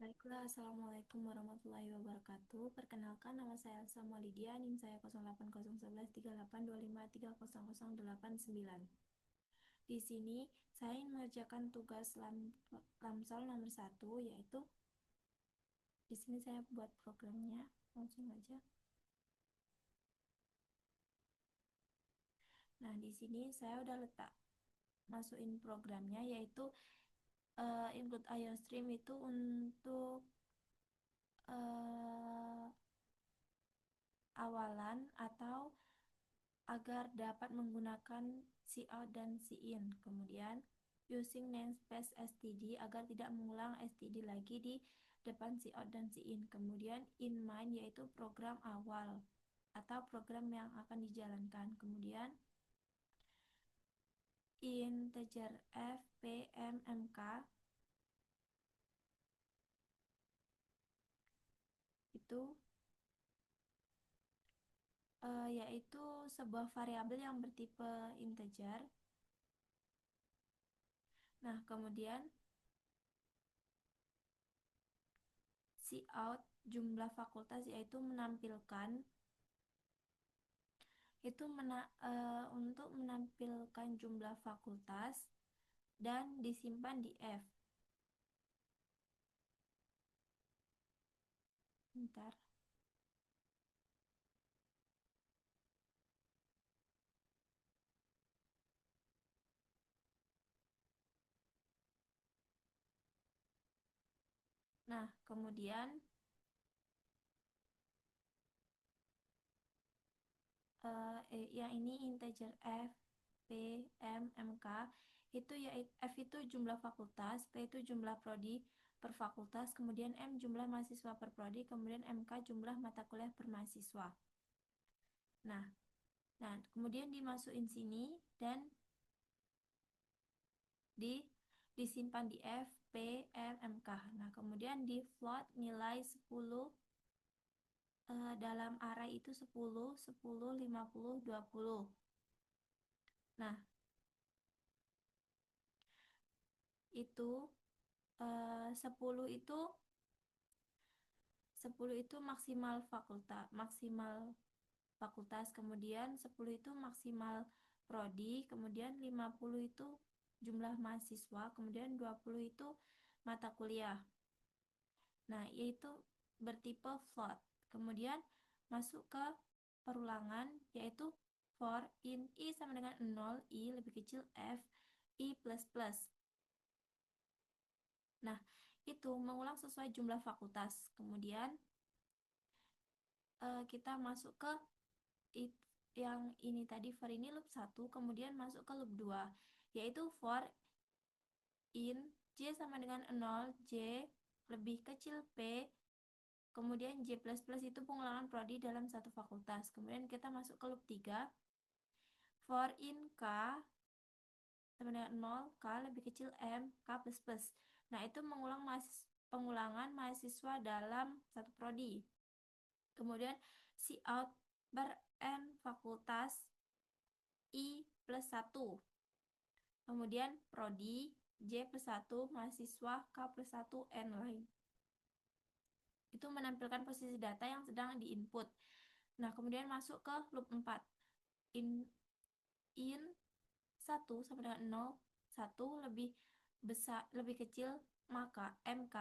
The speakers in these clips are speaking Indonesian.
Baiklah, Assalamualaikum warahmatullahi wabarakatuh. Perkenalkan, nama saya Elsa Maulidia, NIM saya 08011382530089. Di sini, saya ingin mengerjakan tugas Lamsal nomor 1, yaitu di sini saya buat programnya, langsung aja. Nah, di sini saya udah letak masukin programnya, yaitu input IOStream itu untuk uh, awalan atau agar dapat menggunakan cout dan cin. Kemudian using namespace std agar tidak mengulang std lagi di depan cout dan cin. Kemudian in main yaitu program awal atau program yang akan dijalankan. Kemudian integer f p m mk itu yaitu sebuah variabel yang bertipe integer. Nah, kemudian cout jumlah fakultas yaitu menampilkan itu untuk menampilkan jumlah fakultas dan disimpan di F. Bentar. Nah, kemudian yang ini integer F, P, M, MK itu ya F itu jumlah fakultas, P itu jumlah prodi per fakultas, kemudian M jumlah mahasiswa per prodi, kemudian MK jumlah mata kuliah per mahasiswa. Nah, kemudian dimasukin sini dan disimpan di F, P, M, MK. Nah, kemudian di float nilai 10 dalam array itu 10, 10, 50, 20. Nah, itu 10 itu maksimal fakultas, kemudian 10 itu maksimal prodi, kemudian 50 itu jumlah mahasiswa, kemudian 20 itu mata kuliah. Nah, yaitu bertipe float. Kemudian masuk ke perulangan, yaitu for in i sama dengan 0, i lebih kecil f, i plus plus. Nah, itu mengulang sesuai jumlah fakultas. Kemudian kita masuk ke yang ini tadi, for ini loop 1, kemudian masuk ke loop 2, yaitu for in j sama dengan 0, j lebih kecil p, kemudian J++ itu pengulangan prodi dalam satu fakultas. Kemudian kita masuk ke loop 3. For in K sama dengan 0, K lebih kecil M, K++. Nah, itu pengulangan mahasiswa dalam satu prodi. Kemudian cout ber N fakultas I plus 1. Kemudian prodi J plus 1, mahasiswa K plus 1, N lain. Itu menampilkan posisi data yang sedang diinput. Nah, kemudian masuk ke loop 4. In 1 sama dengan 0, 1 lebih besar, lebih kecil, maka MK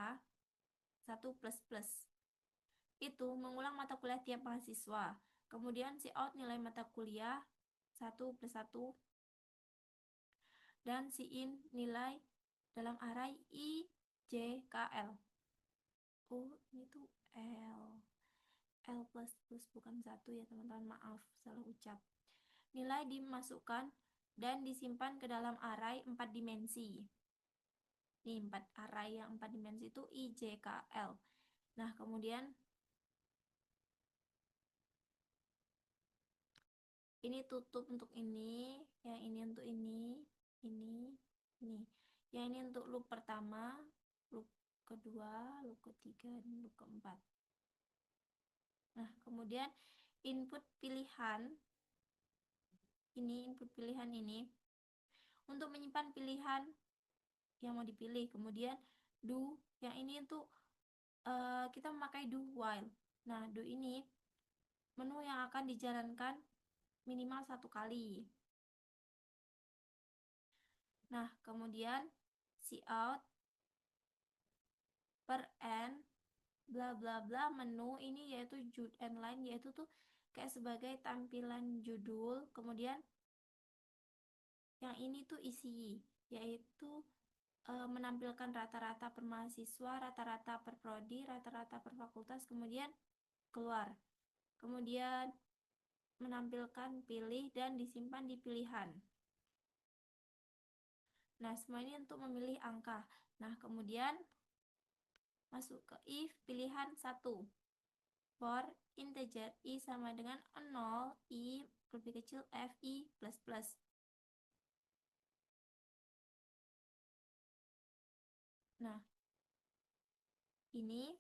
1 plus plus. Itu mengulang mata kuliah tiap mahasiswa. Kemudian cout nilai mata kuliah 1 plus 1 dan in nilai dalam array I, J, K, L. Oh, ini tuh L plus plus bukan 1 ya teman-teman, maaf salah ucap. Nilai dimasukkan dan disimpan ke dalam array 4 dimensi. Nih, 4 array yang 4 dimensi itu I, J, K, L. Nah, kemudian ini tutup untuk ini, yang ini untuk ini, ini. Yang ini untuk loop pertama, loop kedua, loop ketiga, dan loop keempat. Nah, kemudian input pilihan ini untuk menyimpan pilihan yang mau dipilih. Kemudian do yang ini untuk kita memakai do while. Nah, do ini menu yang akan dijalankan minimal 1 kali. Nah, kemudian cout per n bla bla bla menu ini yaitu jud and line, yaitu tuh kayak sebagai tampilan judul. Kemudian yang ini tuh isi, yaitu menampilkan rata-rata per mahasiswa, rata-rata per prodi, rata-rata per fakultas, kemudian keluar. Kemudian menampilkan pilih dan disimpan di pilihan. Nah, semua ini untuk memilih angka. Nah, kemudian masuk ke if pilihan 1. For integer i sama dengan 0, i lebih kecil f, i plus plus. Nah, ini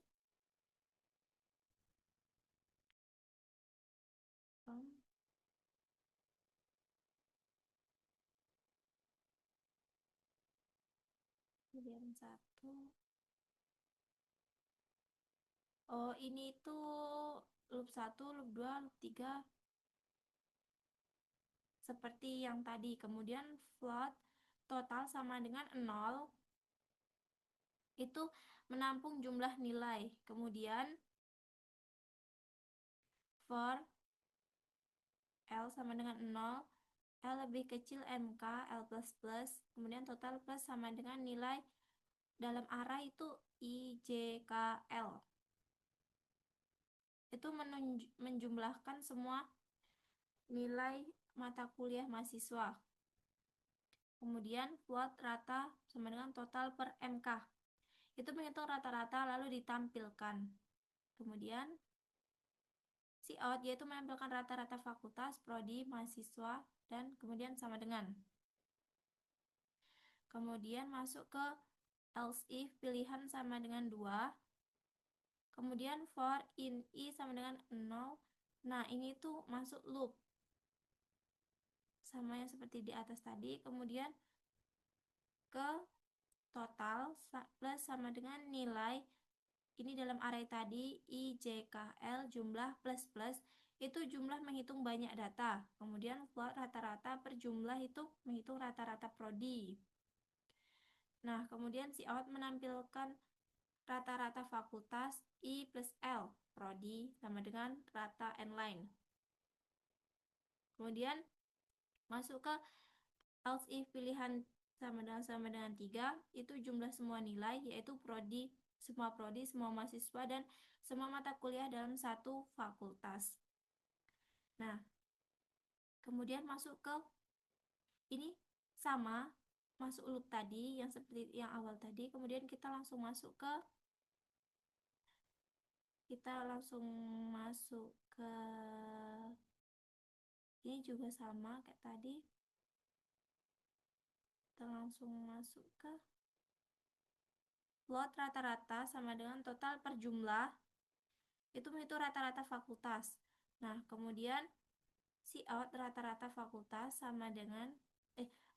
pilihan 1. Oh, ini tuh loop 1, loop 2, loop 3 seperti yang tadi. Kemudian float total sama dengan 0, itu menampung jumlah nilai. Kemudian for L sama dengan 0, L lebih kecil MK, L plus plus, kemudian total plus sama dengan nilai dalam arah itu IJKL. Itu menjumlahkan semua nilai mata kuliah mahasiswa. Kemudian float rata sama dengan total per MK. Itu menghitung rata-rata lalu ditampilkan. Kemudian cout yaitu menampilkan rata-rata fakultas, prodi, mahasiswa, dan kemudian sama dengan. Kemudian masuk ke else if pilihan sama dengan 2. Kemudian for in i sama dengan 0. Nah, ini tuh masuk loop. Sama yang seperti di atas tadi. Kemudian ke total plus sama dengan nilai ini dalam array tadi IJKL jumlah plus plus itu jumlah menghitung banyak data. Kemudian float rata-rata per jumlah itu menghitung rata-rata prodi. Nah, kemudian cout menampilkan rata-rata fakultas I plus L prodi sama dengan rata n line. Kemudian masuk ke else if pilihan sama dengan 3, itu jumlah semua nilai yaitu prodi, semua mahasiswa dan semua mata kuliah dalam satu fakultas. Nah, kemudian masuk ke ini sama masuk loop tadi yang seperti yang awal tadi. Kemudian kita langsung masuk ke ini juga sama kayak tadi. Kita langsung masuk ke float rata-rata sama dengan total per jumlah, itu rata-rata fakultas. Nah, kemudian cout rata-rata fakultas sama dengan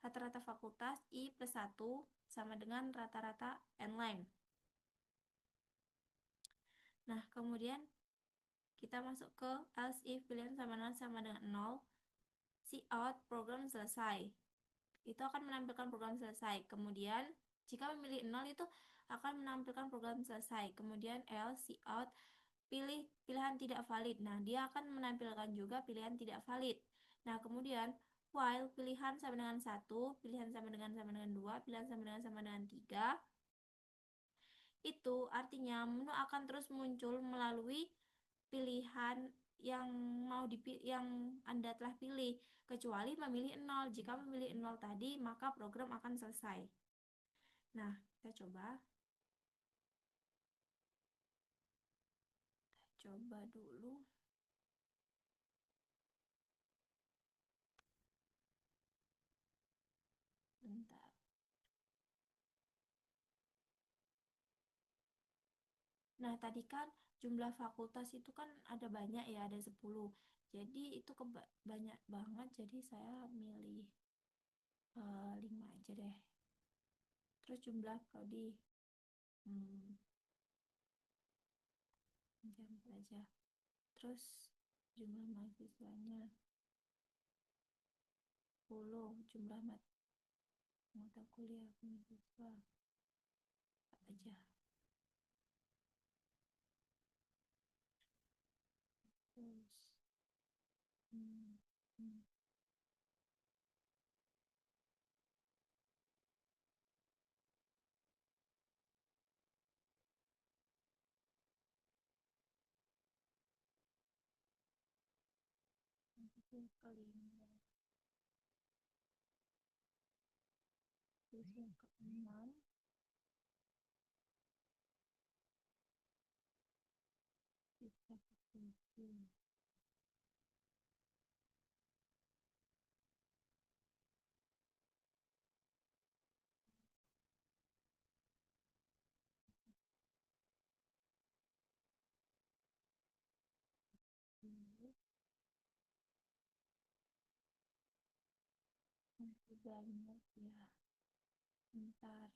rata-rata fakultas I plus 1 sama dengan rata-rata n line. Nah, kemudian kita masuk ke else if pilihan sama dengan 0. Cout program selesai. Itu akan menampilkan program selesai. Kemudian jika memilih 0 itu akan menampilkan program selesai. Kemudian else cout pilihan tidak valid. Nah, dia akan menampilkan juga pilihan tidak valid. Nah, kemudian while pilihan sama dengan 1, pilihan sama dengan 2, pilihan sama dengan 3. Itu artinya menu akan terus muncul melalui pilihan yang yang Anda telah pilih, kecuali memilih 0. Jika memilih 0 tadi, maka program akan selesai. Nah, kita coba dulu. Bentar. Nah, tadi kan jumlah fakultas itu kan ada banyak ya, ada 10. Jadi itu banyak banget, jadi saya milih 5 aja deh. Terus jumlah prodi. aja. Terus jumlah mahasiswanya 10, jumlah mata kuliah mahasiswa aja. Terus hmm, hmm, itu kelima. Terus yang keenam, kita ketujuh. Masih banyak ya. Bentar.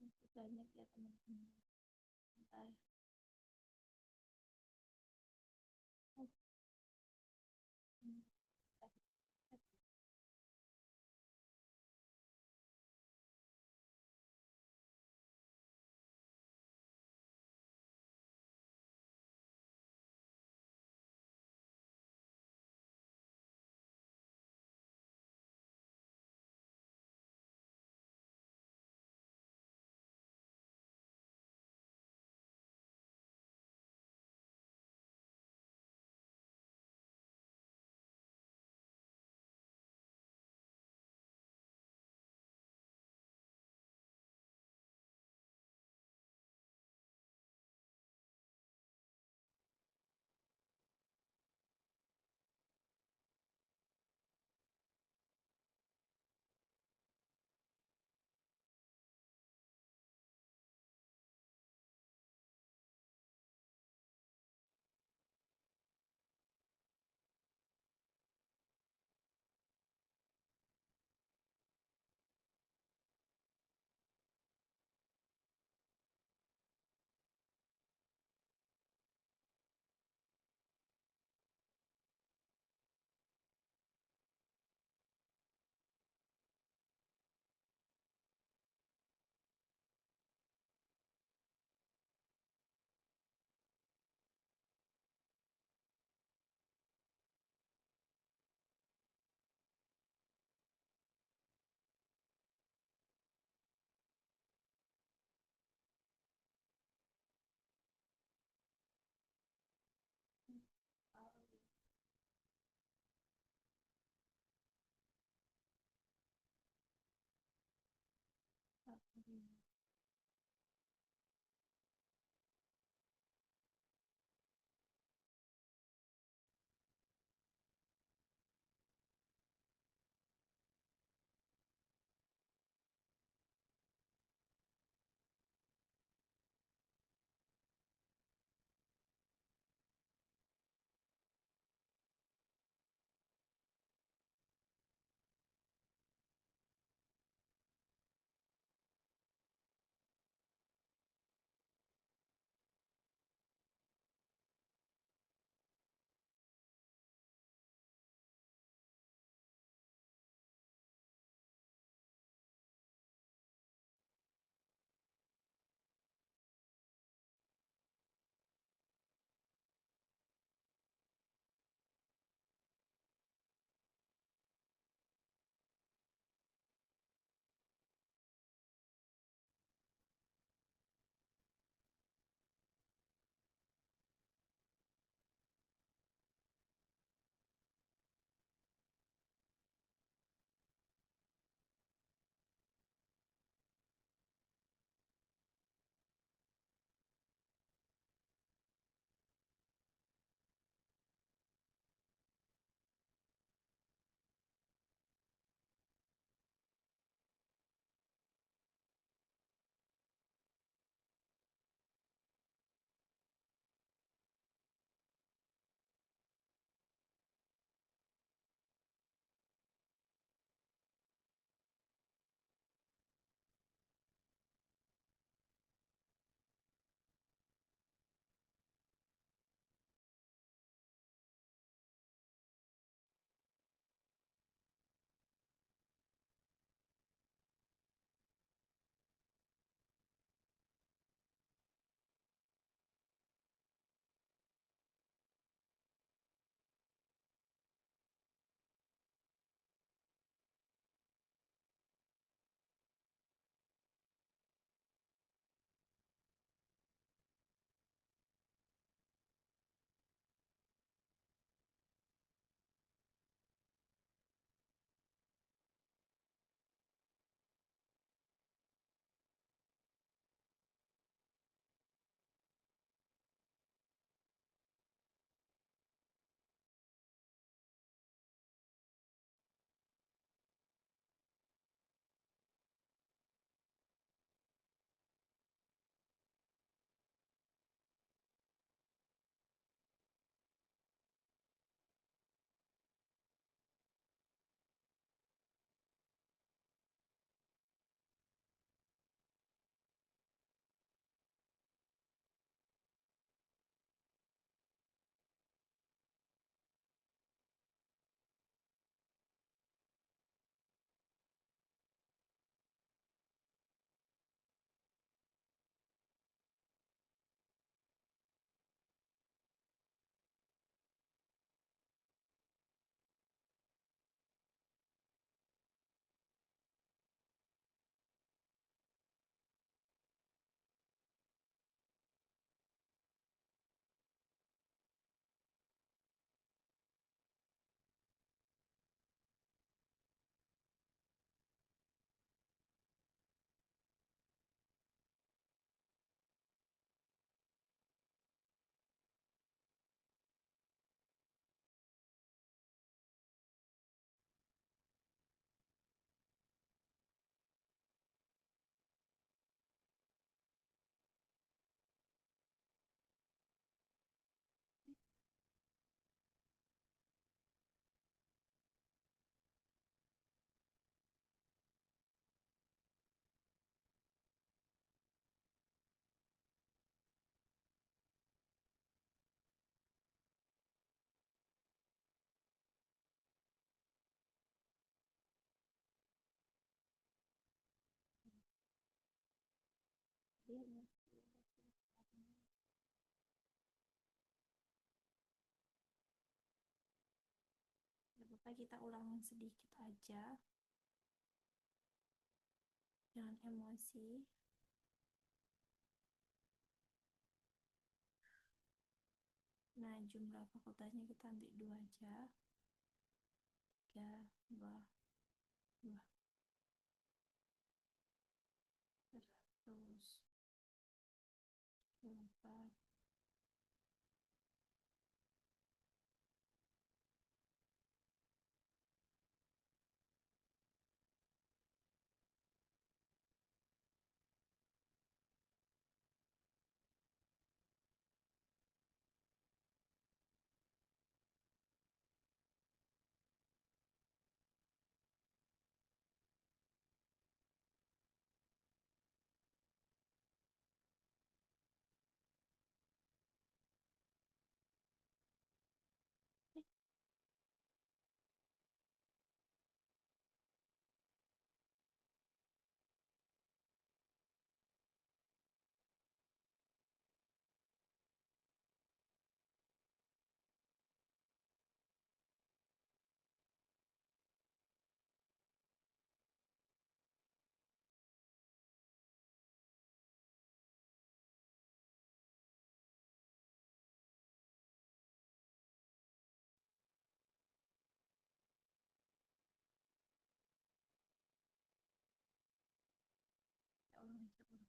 Masih banyak ya teman-teman. Bentar. Oh, hmm. kita ulang sedikit aja, jangan emosi. Nah, jumlah fakultasnya kita ambil 2 aja. 3, 2, 2. 100, 4. Ya ulang aja, ulang.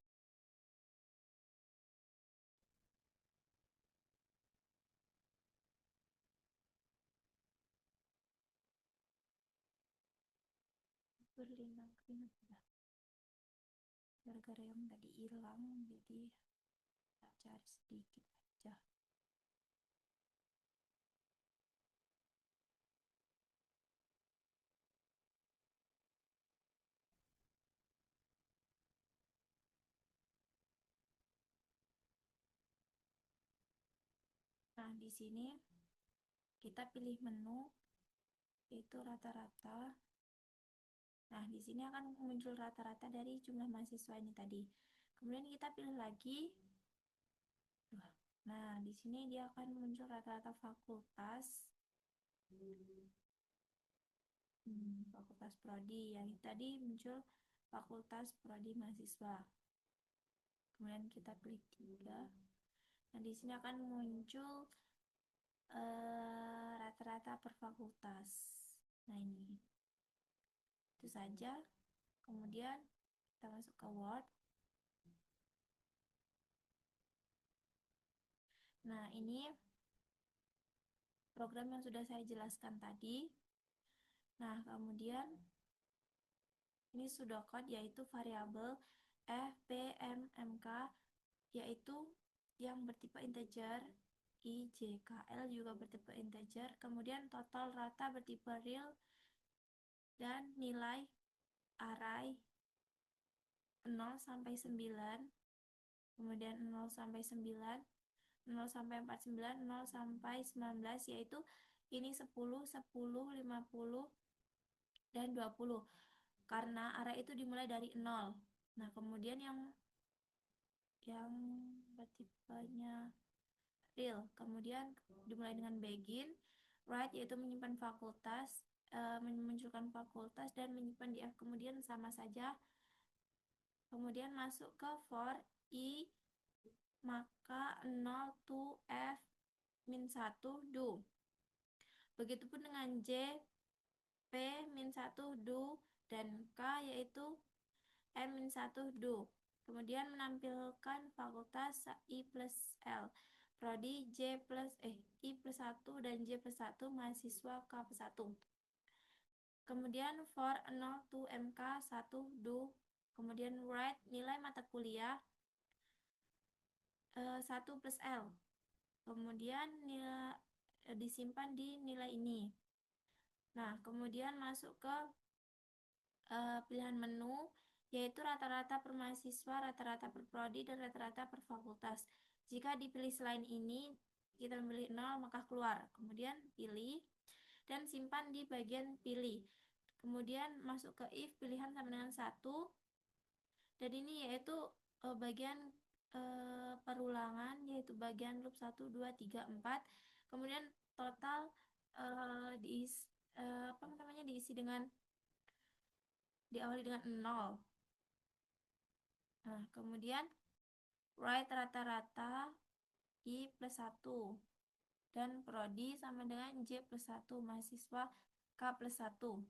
Berlinang keringat udah. Gara-gara yang tadi hilang, jadi tak cari sedikit aja. Nah, di sini kita pilih menu, yaitu rata-rata. Nah, di sini akan muncul rata-rata dari jumlah mahasiswa ini tadi. Kemudian kita pilih lagi. Nah, di sini dia akan muncul rata-rata fakultas. Fakultas prodi. Yang tadi muncul fakultas prodi mahasiswa. Kemudian kita pilih 3. Nah, di sini akan muncul rata-rata per fakultas. Nah, ini. Itu saja. Kemudian kita masuk ke Word. Nah, ini program yang sudah saya jelaskan tadi. Nah, kemudian ini pseudocode, yaitu variabel fpmmk, yaitu yang bertipe integer, ijkl juga bertipe integer, kemudian total rata bertipe real, dan nilai array 0 sampai 9, kemudian 0 sampai 9, 0 sampai 49, 0 sampai 19, yaitu ini 10, 10, 50, dan 20. Karena array itu dimulai dari 0. Nah, kemudian yang bertipenya real, kemudian dimulai dengan begin, write yaitu menyimpan fakultas, memunculkan fakultas dan menyimpan di F, kemudian sama saja. Kemudian masuk ke for i, maka 0 to F min 1 do. Begitupun dengan J, P min 1 do, dan K yaitu M min 1 do. Kemudian menampilkan fakultas I plus L, prodi I plus 1 dan J plus 1, mahasiswa K plus 1. Kemudian for 0 to MK 1 do. Kemudian write nilai mata kuliah 1 plus L. Kemudian nilai disimpan di nilai ini. Nah, kemudian masuk ke pilihan menu, yaitu rata-rata per mahasiswa, rata-rata per prodi, dan rata-rata per fakultas. Jika dipilih selain ini, kita memilih 0, maka keluar. Kemudian pilih dan simpan di bagian pilih. Kemudian masuk ke if, pilihan sama dengan 1. Dan ini yaitu bagian perulangan, yaitu bagian loop 1, 2, 3, 4. Kemudian total apa namanya, diawali dengan 0. Nah, kemudian write rata-rata I plus 1 dan prodi sama dengan J plus 1, mahasiswa K plus 1.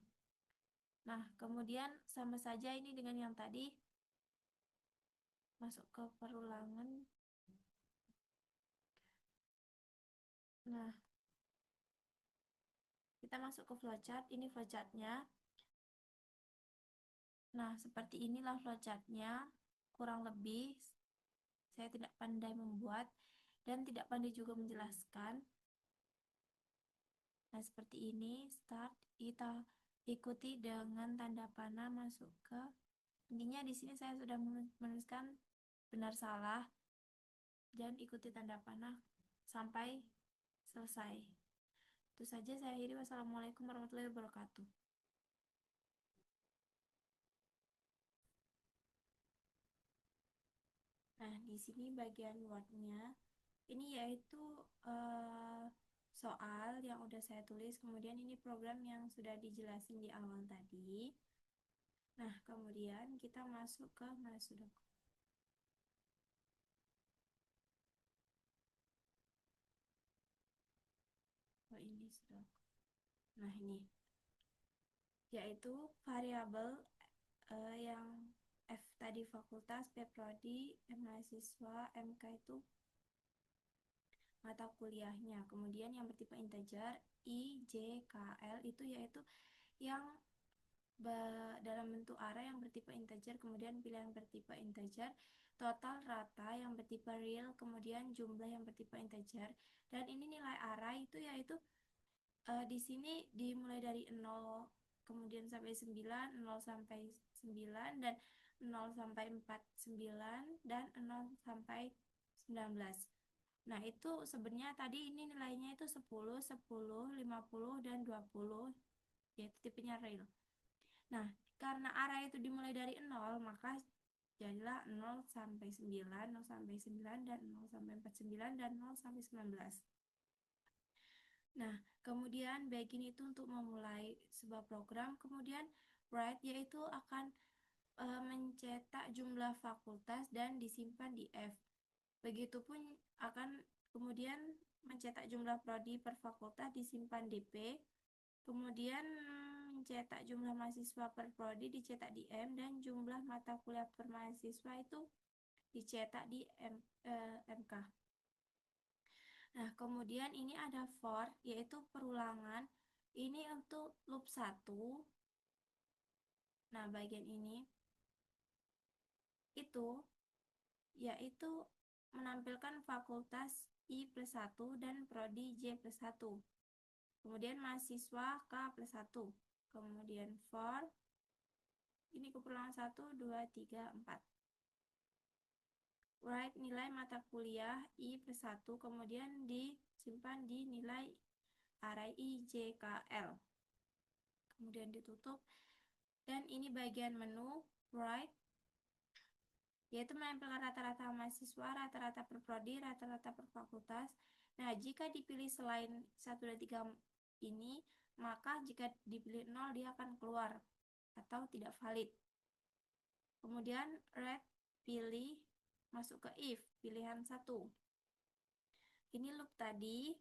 Nah, kemudian sama saja ini dengan yang tadi, masuk ke perulangan. Nah, kita masuk ke flowchart. Ini flowchartnya. Nah, seperti inilah flowchartnya, kurang lebih. Saya tidak pandai membuat dan tidak pandai juga menjelaskan. Nah, seperti ini. Start, kita ikuti dengan tanda panah masuk ke, intinya di sini saya sudah menuliskan benar salah dan ikuti tanda panah sampai selesai. Itu saja, saya akhiri. Wassalamualaikum warahmatullahi wabarakatuh. Nah, di sini bagian wordnya ini yaitu soal yang udah saya tulis, kemudian ini program yang sudah dijelasin di awal tadi. Nah, kemudian kita masuk ke mana sudah. Oh, ini sudah. Nah, ini yaitu variabel yang F tadi fakultas, P prodi, M mahasiswa, MK itu mata kuliahnya. Kemudian yang bertipe integer, I, J, K, L itu yaitu yang dalam bentuk array yang bertipe integer, kemudian pilihan bertipe integer, total rata yang bertipe real, kemudian jumlah yang bertipe integer. Dan ini nilai array itu yaitu di sini dimulai dari 0 kemudian sampai 9, 0 sampai 9 dan 0 sampai 49 dan 0 sampai 19. Nah, itu sebenarnya tadi ini nilainya itu 10, 10, 50 dan 20, yaitu tipenya real. Nah, karena array itu dimulai dari 0, maka jadilah 0 sampai 9, 0 sampai 9 dan 0 sampai 49 dan 0 sampai 19. Nah, kemudian begin itu untuk memulai sebuah program, kemudian write yaitu akan mencetak jumlah fakultas dan disimpan di F. Begitupun akan kemudian mencetak jumlah prodi per fakultas disimpan di P. Kemudian mencetak jumlah mahasiswa per prodi dicetak di M, dan jumlah mata kuliah per mahasiswa itu dicetak di MK. Nah, kemudian ini ada for, yaitu perulangan. Ini untuk loop 1. Nah, bagian ini itu yaitu menampilkan fakultas I plus 1 dan prodi J plus 1. Kemudian mahasiswa K plus 1. Kemudian for, ini keperulangan 1, 2, 3, 4. Write nilai mata kuliah I plus 1, kemudian disimpan di nilai array I, J, K, L. Kemudian ditutup. Dan ini bagian menu write, yaitu menampilkan rata-rata mahasiswa, rata-rata per prodi, rata-rata per fakultas. Nah, jika dipilih selain 1 dan 3 ini, maka jika dipilih 0 dia akan keluar atau tidak valid. Kemudian red, pilih, masuk ke if, pilihan 1. Ini loop tadi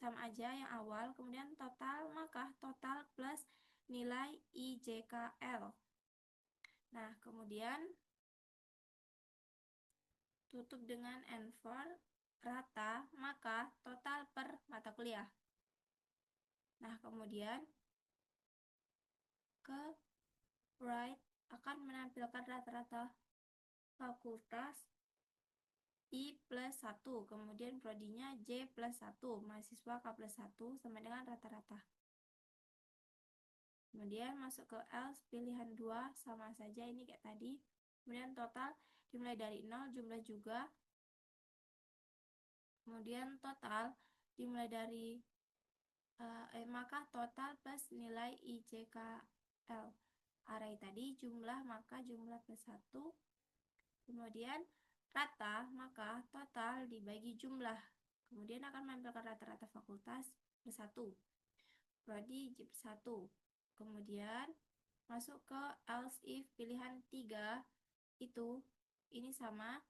sama aja yang awal, kemudian total, maka total plus nilai IJKL. Nah, kemudian tutup dengan and for rata, maka total per mata kuliah. Nah, kemudian ke write akan menampilkan rata-rata fakultas I plus 1, kemudian prodinya J plus 1, mahasiswa K plus 1 sama dengan rata-rata. Kemudian masuk ke else, pilihan 2, sama saja ini kayak tadi. Kemudian total dimulai dari 0, jumlah juga. Kemudian total dimulai dari maka total plus nilai IJKL. Array tadi jumlah, maka jumlah plus 1. Kemudian rata, maka total dibagi jumlah. Kemudian akan menampilkan rata-rata fakultas plus 1. prodi JIP 1. Kemudian masuk ke else if pilihan 3 itu ini sama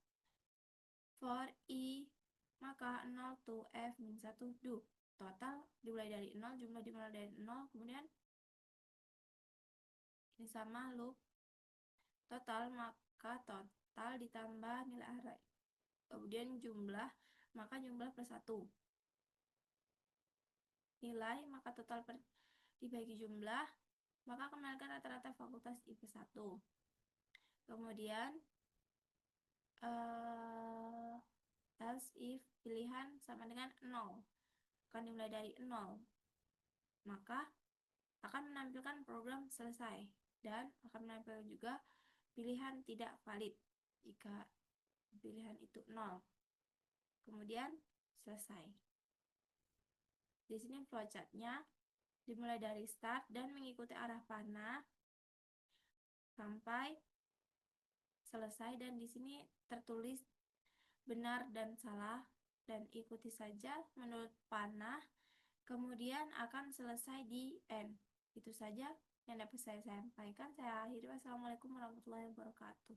for i maka 0 to f min 1 do. Total dimulai dari 0, jumlah dimulai dari 0, kemudian ini sama loop total maka total ditambah nilai array. Kemudian jumlah maka jumlah plus 1. Nilai maka total dibagi jumlah maka kembalikan rata-rata fakultas IP1. Kemudian else if pilihan sama dengan 0 akan dimulai dari 0 maka akan menampilkan program selesai dan akan menampilkan juga pilihan tidak valid jika pilihan itu 0. Kemudian selesai. Di sini flowchartnya dimulai dari start dan mengikuti arah panah sampai selesai, dan di sini tertulis benar dan salah dan ikuti saja menurut panah, kemudian akan selesai di end. Itu saja yang dapat saya sampaikan. Saya akhiri. Wassalamualaikum warahmatullahi wabarakatuh.